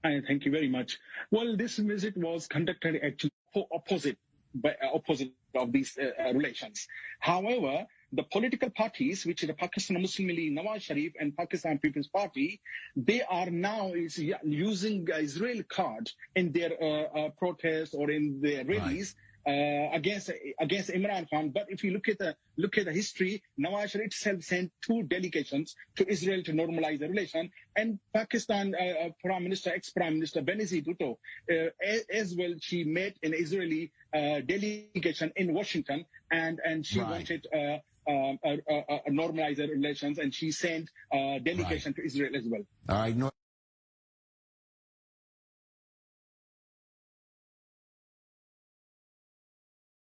Thank you very much. Well, this visit was conducted actually opposite of these relations. However, the political parties, which is the Pakistan Muslim League, Nawaz Sharif, and Pakistan People's Party, they are now using Israel card in their protests or in their rallies. Against Imran Khan. But if you look at the history, Nawaz Sharif itself sent 2 delegations to Israel to normalize the relation, and Pakistan ex-Prime Minister Benazir Bhutto, as well, she met an Israeli delegation in Washington, and she wanted normalize the relations, and she sent a delegation to Israel as well. All right.